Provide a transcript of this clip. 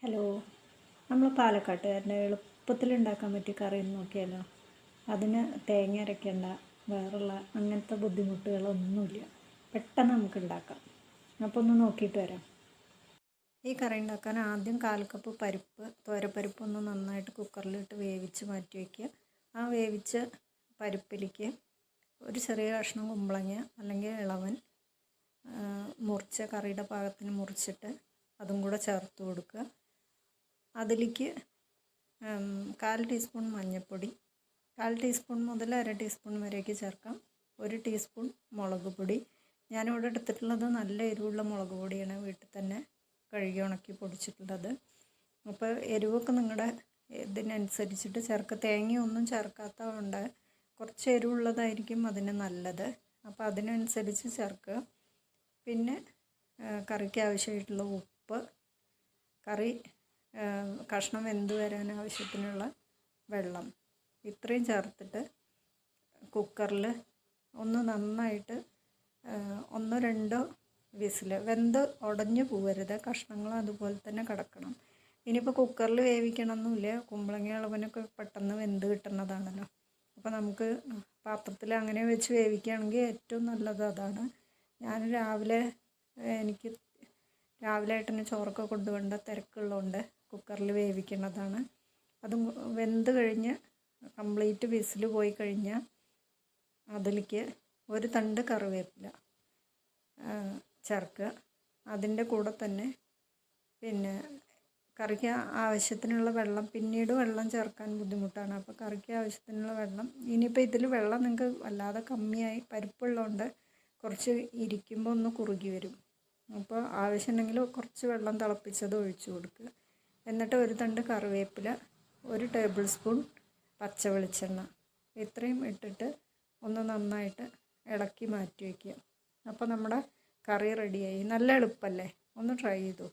Hello, നമ്മൾ പാലക്കാട്ടുകാരൻ്റെ എളുപ്പത്തിൽ ഉണ്ടാക്കാൻ പറ്റിയ കറി ഒന്ന് നോക്കിയാലോ. അതിന് തേങ്ങ അരയ്ക്കേണ്ട, വേറുള്ള അങ്ങനത്തെ ബുദ്ധിമുട്ടുകളൊന്നുമില്ല. പെട്ടെന്ന് നമുക്ക് ഉണ്ടാക്കാം. അപ്പോൾ ഒന്ന് നോക്കിയിട്ട് വരാം. ഈ കറി ഉണ്ടാക്കാൻ ആദ്യം 1/4 കപ്പ് പരിപ്പ്, തോരപ്പരിപ്പ് ഒന്ന് നന്നായിട്ട് കുക്കറിലിട്ട് വേവിച്ച് മാറ്റി വയ്ക്കുക. ആ വേവിച്ച പരിപ്പിലേക്ക് ഒരു ചെറിയ കഷ്ണം കുമ്പളങ്ങ അല്ലെങ്കിൽ ഇളവൻ മുറിച്ച കറിയുടെ പാകത്തിന് മുറിച്ചിട്ട് അതും കൂടെ ചേർത്ത് കൊടുക്കുക. അതിലേക്ക് 1/4 ടീസ്പൂൺ മഞ്ഞൾപ്പൊടി, 1/4 ടീസ്പൂൺ മുതൽ 1/2 ടീസ്പൂൺ വരെയൊക്കെ ചേർക്കാം. 1 ടീസ്പൂൺ മുളക് പൊടി. ഞാനിവിടെ എടുത്തിട്ടുള്ളത് നല്ല എരിവുള്ള മുളക് പൊടിയാണ്, വീട്ടിൽ തന്നെ കഴുകി ഉണക്കി പൊടിച്ചിട്ടുള്ളത്. അപ്പോൾ എരിവൊക്കെ നിങ്ങളുടെ ഇതിനനുസരിച്ചിട്ട് ചേർക്കുക. തേങ്ങയൊന്നും ചേർക്കാത്തതുകൊണ്ട് കുറച്ച് എരിവുള്ളതായിരിക്കും അതിന് നല്ലത്. അപ്പോൾ അതിനനുസരിച്ച് ചേർക്കുക. പിന്നെ കറിക്ക് ആവശ്യമായിട്ടുള്ള ഉപ്പ്, കറി കഷ്ണം വെന്ത് വരാൻ ആവശ്യത്തിനുള്ള വെള്ളം, ഇത്രയും ചേർത്തിട്ട് കുക്കറിൽ ഒന്ന് നന്നായിട്ട് 1-2 വിസിൽ, വെന്ത് ഉടഞ്ഞു പോകരുത്, കഷ്ണങ്ങൾ അതുപോലെ തന്നെ കിടക്കണം. ഇനിയിപ്പോൾ കുക്കറിൽ വേവിക്കണമെന്നില്ല, കുമ്പളങ്ങ ഇളവനൊക്കെ പെട്ടെന്ന് വെന്ത് കിട്ടുന്നതാണല്ലോ. അപ്പോൾ നമുക്ക് പാത്രത്തിൽ അങ്ങനെ വെച്ച് വേവിക്കുകയാണെങ്കിൽ ഏറ്റവും നല്ലത് അതാണ്. ഞാൻ എനിക്ക് രാവിലെ ഏട്ടന് ചോറൊക്കെ കൊണ്ടുപോകേണ്ട തിരക്കുള്ളതുകൊണ്ട് കുക്കറിൽ വേവിക്കുന്നതാണ്. അതും വെന്ത് കഴിഞ്ഞ് കംപ്ലീറ്റ് വിസിൽ പോയി കഴിഞ്ഞാൽ അതിലേക്ക് 1 തണ്ട് കറിവേപ്പില ചേർക്കുക. അതിൻ്റെ കൂടെ തന്നെ പിന്നെ കറിക്ക് ആവശ്യത്തിനുള്ള വെള്ളം, പിന്നീട് വെള്ളം ചേർക്കാൻ ബുദ്ധിമുട്ടാണ്. അപ്പോൾ കറിക്ക് ആവശ്യത്തിനുള്ള വെള്ളം, ഇനിയിപ്പോൾ ഇതിൽ വെള്ളം നിങ്ങൾക്ക് വല്ലാതെ കമ്മിയായി, പരിപ്പുള്ളതുകൊണ്ട് കുറച്ച് ഇരിക്കുമ്പോൾ ഒന്ന് കുറുകി വരും. അപ്പോൾ ആവശ്യമുണ്ടെങ്കിൽ കുറച്ച് വെള്ളം തിളപ്പിച്ചത് ഒഴിച്ചു കൊടുക്കുക. എന്നിട്ട് 1 തണ്ട് കറിവേപ്പില, 1 ടേബിൾ സ്പൂൺ പച്ച വെളിച്ചെണ്ണ, ഇത്രയും ഇട്ടിട്ട് ഒന്ന് നന്നായിട്ട് ഇളക്കി മാറ്റി വയ്ക്കുക. അപ്പോൾ നമ്മുടെ കറി റെഡിയായി. നല്ല എളുപ്പമല്ലേ? ഒന്ന് ട്രൈ ചെയ്തു.